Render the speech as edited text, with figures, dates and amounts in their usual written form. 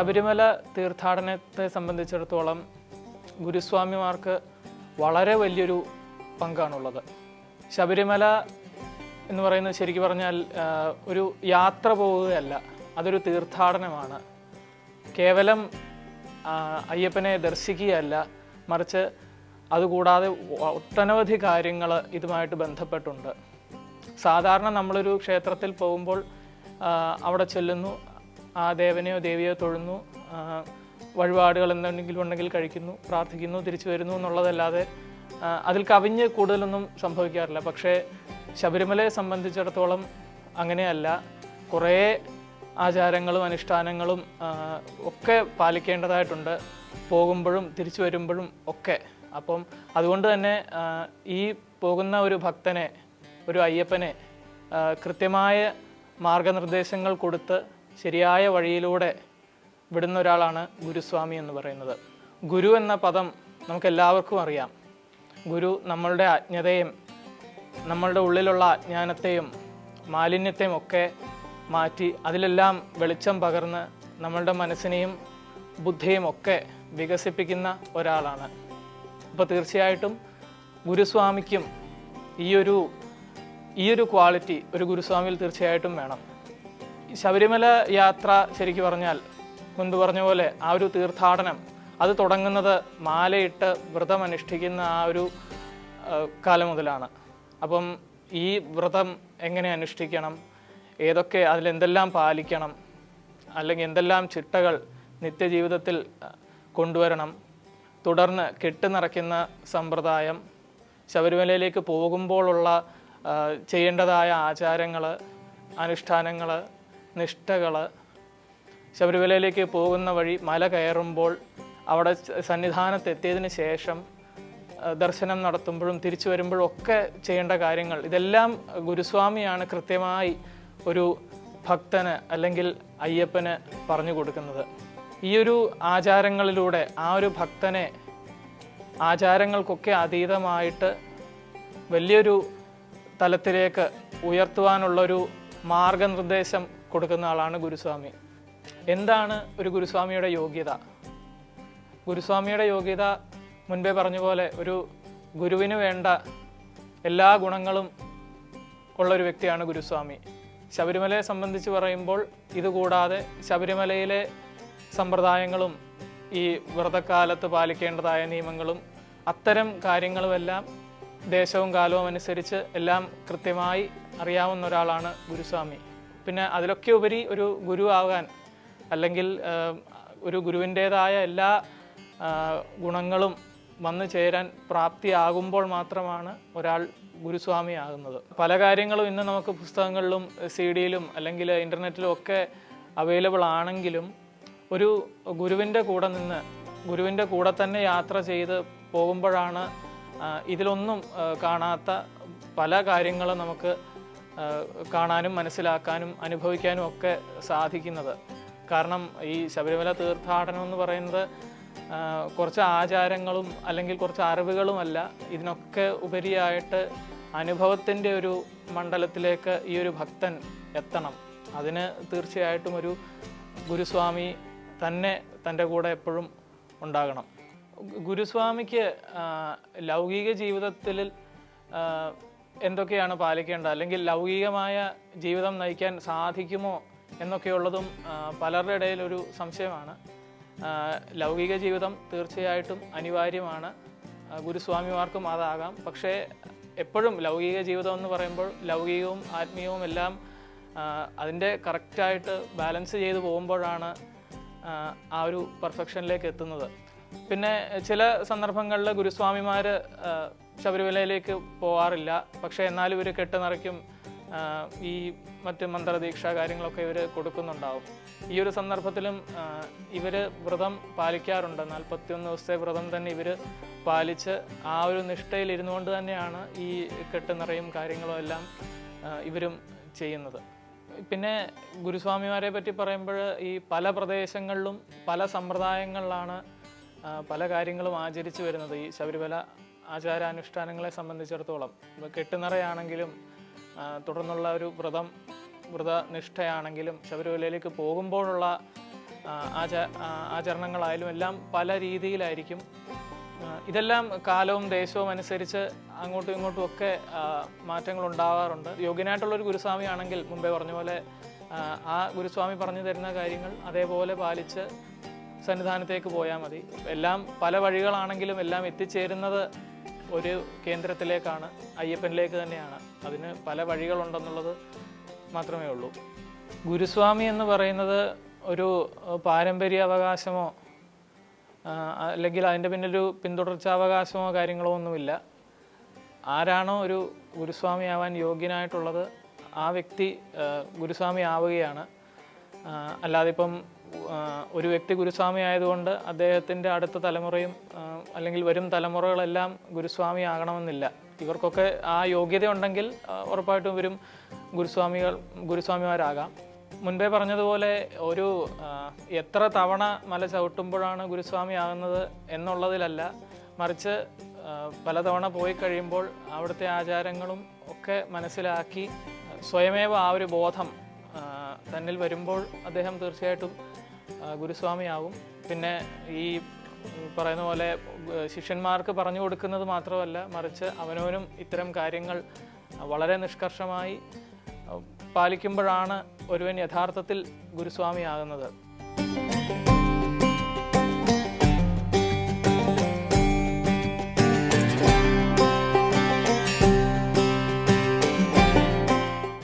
ശബരിമല തീർത്ഥാടനത്തെ സംബന്ധിച്ചിടത്തോളം ഗുരുസ്വാമിമാർക്ക് വളരെ വലിയൊരു പങ്കാണുള്ളത്. ശബരിമല എന്ന് പറയുന്നത് ശരിക്കും പറഞ്ഞാൽ ഒരു യാത്ര പോവുകയല്ല, അതൊരു തീർത്ഥാടനമാണ്. കേവലം അയ്യപ്പനെ ദർശിക്കുകയല്ല, മറിച്ച് അതുകൂടാതെ ഒട്ടനവധി കാര്യങ്ങൾ ഇതുമായിട്ട് ബന്ധപ്പെട്ടുണ്ട്. സാധാരണ നമ്മളൊരു ക്ഷേത്രത്തിൽ പോകുമ്പോൾ അവിടെ ചെല്ലുന്നു, ആ ദേവനെയോ ദേവിയോ തൊഴുന്നു, വഴിപാടുകൾ എന്തെങ്കിലും ഉണ്ടെങ്കിൽ കഴിക്കുന്നു, പ്രാർത്ഥിക്കുന്നു, തിരിച്ചു വരുന്നു എന്നുള്ളതല്ലാതെ അതിൽ കവിഞ്ഞ് കൂടുതലൊന്നും സംഭവിക്കാറില്ല. പക്ഷേ ശബരിമലയെ സംബന്ധിച്ചിടത്തോളം അങ്ങനെയല്ല. കുറേ ആചാരങ്ങളും അനുഷ്ഠാനങ്ങളും ഒക്കെ പാലിക്കേണ്ടതായിട്ടുണ്ട്, പോകുമ്പോഴും തിരിച്ചു വരുമ്പോഴും ഒക്കെ. അപ്പം അതുകൊണ്ട് തന്നെ ഈ പോകുന്ന ഒരു ഭക്തനെ, ഒരു അയ്യപ്പനെ കൃത്യമായ മാർഗനിർദ്ദേശങ്ങൾ കൊടുത്ത് ശരിയായ വഴിയിലൂടെ വിടുന്ന ഒരാളാണ് ഗുരുസ്വാമി എന്ന് പറയുന്നത്. ഗുരു എന്ന പദം നമുക്കെല്ലാവർക്കും അറിയാം. ഗുരു നമ്മളുടെ അജ്ഞതയും നമ്മളുടെ ഉള്ളിലുള്ള അജ്ഞാനത്തെയും മാലിന്യത്തെയും ഒക്കെ മാറ്റി അതിലെല്ലാം വെളിച്ചം പകർന്ന് നമ്മളുടെ മനസ്സിനെയും ബുദ്ധിയും ഒക്കെ വികസിപ്പിക്കുന്ന ഒരാളാണ്. അപ്പോൾ തീർച്ചയായിട്ടും ഗുരുസ്വാമിക്കും ഈ ഒരു ക്വാളിറ്റി ഒരു ഗുരുസ്വാമിയിൽ തീർച്ചയായിട്ടും വേണം. ശബരിമല യാത്ര ശരിക്കും പറഞ്ഞാൽ മുൻപ് പറഞ്ഞ പോലെ ആ ഒരു തീർത്ഥാടനം അത് തുടങ്ങുന്നത് മാലയിട്ട് വ്രതം അനുഷ്ഠിക്കുന്ന ആ ഒരു കാലം മുതലാണ്. അപ്പം ഈ വ്രതം എങ്ങനെ അനുഷ്ഠിക്കണം, ഏതൊക്കെ അതിലെന്തെല്ലാം പാലിക്കണം, അല്ലെങ്കിൽ എന്തെല്ലാം ചിട്ടകൾ നിത്യജീവിതത്തിൽ കൊണ്ടുവരണം, തുടർന്ന് കെട്ട് നിറയ്ക്കുന്ന സമ്പ്രദായം, ശബരിമലയിലേക്ക് പോകുമ്പോഴുള്ള ചെയ്യേണ്ടതായ ആചാരങ്ങൾ, അനുഷ്ഠാനങ്ങൾ, നിഷ്ഠകൾ, ശബരിമലയിലേക്ക് പോകുന്ന വഴി മല കയറുമ്പോൾ അവിടെ സന്നിധാനത്തെത്തിയതിന് ശേഷം ദർശനം നടത്തുമ്പോഴും തിരിച്ചു വരുമ്പോഴും ഒക്കെ ചെയ്യേണ്ട കാര്യങ്ങൾ, ഇതെല്ലാം ഗുരുസ്വാമിയാണ് കൃത്യമായി ഒരു ഭക്തന് അല്ലെങ്കിൽ അയ്യപ്പന് പറഞ്ഞു കൊടുക്കുന്നത്. ഈ ഒരു ആചാരങ്ങളിലൂടെ ആ ഒരു ഭക്തനെ ആചാരങ്ങൾക്കൊക്കെ അതീതമായിട്ട് വലിയൊരു തലത്തിലേക്ക് ഉയർത്തുവാനുള്ളൊരു മാർഗനിർദ്ദേശം കൊടുക്കുന്ന ആളാണ് ഗുരുസ്വാമി. എന്താണ് ഒരു ഗുരുസ്വാമിയുടെ യോഗ്യത? ഗുരുസ്വാമിയുടെ യോഗ്യത മുൻപേ പറഞ്ഞ പോലെ ഒരു ഗുരുവിന് വേണ്ട എല്ലാ ഗുണങ്ങളും ഉള്ളൊരു വ്യക്തിയാണ് ഗുരുസ്വാമി. ശബരിമലയെ സംബന്ധിച്ച് പറയുമ്പോൾ ഇതുകൂടാതെ ശബരിമലയിലെ സമ്പ്രദായങ്ങളും ഈ വ്രതക്കാലത്ത് പാലിക്കേണ്ടതായ നിയമങ്ങളും അത്തരം കാര്യങ്ങളുമെല്ലാം ദേശവും കാലവും അനുസരിച്ച് എല്ലാം കൃത്യമായി അറിയാവുന്ന ഒരാളാണ് ഗുരുസ്വാമി. പിന്നെ അതിലൊക്കെ ഉപരി ഒരു ഗുരു ആകാൻ അല്ലെങ്കിൽ ഒരു ഗുരുവിൻ്റേതായ എല്ലാ ഗുണങ്ങളും വന്നു ചേരാൻ പ്രാപ്തിയാകുമ്പോൾ മാത്രമാണ് ഒരാൾ ഗുരുസ്വാമി ആകുന്നത്. പല കാര്യങ്ങളും ഇന്ന് നമുക്ക് പുസ്തകങ്ങളിലും CD-യിലും അല്ലെങ്കിൽ ഇൻ്റർനെറ്റിലും ഒക്കെ അവൈലബിൾ ആണെങ്കിലും ഒരു ഗുരുവിൻ്റെ കൂടെ നിന്ന് ഗുരുവിൻ്റെ കൂടെ തന്നെ യാത്ര ചെയ്ത് പോകുമ്പോഴാണ് ഇതിലൊന്നും കാണാത്ത പല കാര്യങ്ങളും നമുക്ക് കാണാനും മനസ്സിലാക്കാനും അനുഭവിക്കാനും ഒക്കെ സാധിക്കുന്നത്. കാരണം ഈ ശബരിമല തീർത്ഥാടനം എന്ന് പറയുന്നത് കുറച്ച് ആചാരങ്ങളും അല്ലെങ്കിൽ കുറച്ച് അറിവുകളുമല്ല, ഇതിനൊക്കെ ഉപരിയായിട്ട് അനുഭവത്തിൻ്റെ ഒരു മണ്ഡലത്തിലേക്ക് ഈ ഒരു ഭക്തൻ എത്തണം. അതിന് തീർച്ചയായിട്ടും ഒരു ഗുരുസ്വാമി തന്നെ തൻ്റെ കൂടെ എപ്പോഴും ഉണ്ടാകണം. ഗുരുസ്വാമിക്ക് ലൗകിക ജീവിതത്തിൽ എന്തൊക്കെയാണ് പാലിക്കേണ്ടത്, അല്ലെങ്കിൽ ലൗകികമായ ജീവിതം നയിക്കാൻ സാധിക്കുമോ എന്നൊക്കെയുള്ളതും പലരുടെ ഇടയിൽ ഒരു സംശയമാണ്. ലൗകിക ജീവിതം തീർച്ചയായിട്ടും അനിവാര്യമാണ്, ഗുരുസ്വാമിമാർക്കും അതാകാം. പക്ഷേ എപ്പോഴും ലൗകിക ജീവിതം എന്ന് പറയുമ്പോൾ ലൗകികവും ആത്മീയവും എല്ലാം അതിൻ്റെ കറക്റ്റായിട്ട് ബാലൻസ് ചെയ്ത് പോകുമ്പോഴാണ് ആ ഒരു പെർഫെക്ഷനിലേക്ക് എത്തുന്നത്. പിന്നെ ചില സന്ദർഭങ്ങളിൽ ഗുരുസ്വാമിമാർ ശബരിമലയിലേക്ക് പോകാറില്ല, പക്ഷേ എന്നാലും ഇവർ കെട്ട് നിറയ്ക്കും, ഈ മറ്റ് മന്ത്രദീക്ഷ കാര്യങ്ങളൊക്കെ ഇവർ കൊടുക്കുന്നുണ്ടാവും. ഈ ഒരു സന്ദർഭത്തിലും ഇവർ വ്രതം പാലിക്കാറുണ്ട്. 41 ദിവസത്തെ വ്രതം തന്നെ ഇവർ പാലിച്ച് ആ ഒരു നിഷ്ഠയിൽ ഇരുന്നുകൊണ്ട് തന്നെയാണ് ഈ കെട്ട് നിറയും കാര്യങ്ങളും എല്ലാം ഇവരും ചെയ്യുന്നത്. പിന്നെ ഗുരുസ്വാമിമാരെ പറ്റി പറയുമ്പോൾ ഈ പല പ്രദേശങ്ങളിലും പല സമ്പ്രദായങ്ങളിലാണ് പല കാര്യങ്ങളും ആചരിച്ചു വരുന്നത്. ഈ ശബരിമല ആചാരാനുഷ്ഠാനങ്ങളെ സംബന്ധിച്ചിടത്തോളം കെട്ടുനിറയാണെങ്കിലും തുടർന്നുള്ള ഒരു വ്രതനിഷ്ഠയാണെങ്കിലും ശബരിമലയിലേക്ക് പോകുമ്പോഴുള്ള ആചരണങ്ങളായാലും എല്ലാം പല രീതിയിലായിരിക്കും. ഇതെല്ലാം കാലവും ദേശവും അനുസരിച്ച് അങ്ങോട്ടും ഇങ്ങോട്ടും ഒക്കെ മാറ്റങ്ങൾ ഉണ്ടാവാറുണ്ട്. യോഗ്യനായിട്ടുള്ളൊരു ഗുരുസ്വാമിയാണെങ്കിൽ മുമ്പേ പറഞ്ഞ പോലെ ആ ഗുരുസ്വാമി പറഞ്ഞു തരുന്ന കാര്യങ്ങൾ അതേപോലെ പാലിച്ച് സന്നിധാനത്തേക്ക് പോയാൽ മതി. എല്ലാം പല വഴികളാണെങ്കിലും എല്ലാം എത്തിച്ചേരുന്നത് ഒരു കേന്ദ്രത്തിലേക്കാണ്, അയ്യപ്പനിലേക്ക് തന്നെയാണ്. അതിന് പല വഴികളുണ്ടെന്നുള്ളത് മാത്രമേ ഉള്ളൂ. ഗുരുസ്വാമി എന്ന് പറയുന്നത് ഒരു പാരമ്പര്യ അവകാശമോ അല്ലെങ്കിൽ അതിൻ്റെ പിന്നൊരു പിന്തുടർച്ചാവകാശമോ കാര്യങ്ങളോ ഒന്നുമില്ല. ആരാണോ ഒരു ഗുരുസ്വാമി ആവാൻ യോഗ്യനായിട്ടുള്ളത് ആ വ്യക്തി ഗുരുസ്വാമി ആവുകയാണ്. അല്ലാതെ ഇപ്പം ഒരു വ്യക്തി ഗുരുസ്വാമി ആയതുകൊണ്ട് അദ്ദേഹത്തിൻ്റെ അടുത്ത തലമുറയും അല്ലെങ്കിൽ വരും തലമുറകളെല്ലാം ഗുരുസ്വാമി ആകണമെന്നില്ല. ഇവർക്കൊക്കെ ആ യോഗ്യത ഉണ്ടെങ്കിൽ ഉറപ്പായിട്ടും ഇവരും ഗുരുസ്വാമിമാരാകാം. മുൻപേ പറഞ്ഞതുപോലെ ഒരു എത്ര തവണ മല ചവിട്ടുമ്പോഴാണ് ഗുരുസ്വാമി ആകുന്നത് എന്നുള്ളതിലല്ല, മറിച്ച് പലതവണ പോയി കഴിയുമ്പോൾ അവിടുത്തെ ആചാരങ്ങളും ഒക്കെ മനസ്സിലാക്കി സ്വയമേവ ആ ഒരു ബോധം തന്നിൽ വരുമ്പോൾ അദ്ദേഹം തീർച്ചയായിട്ടും ഗുരുസ്വാമിയാവും. പിന്നെ ഈ പറയുന്ന പോലെ ശിഷ്യന്മാർക്ക് പറഞ്ഞു കൊടുക്കുന്നത് മാത്രമല്ല, മറിച്ച് അവനവനും ഇത്തരം കാര്യങ്ങൾ വളരെ നിഷ്കർഷമായി പാലിക്കുമ്പോഴാണ് ഒരുവൻ യഥാർത്ഥത്തിൽ ഗുരുസ്വാമിയാകുന്നത്.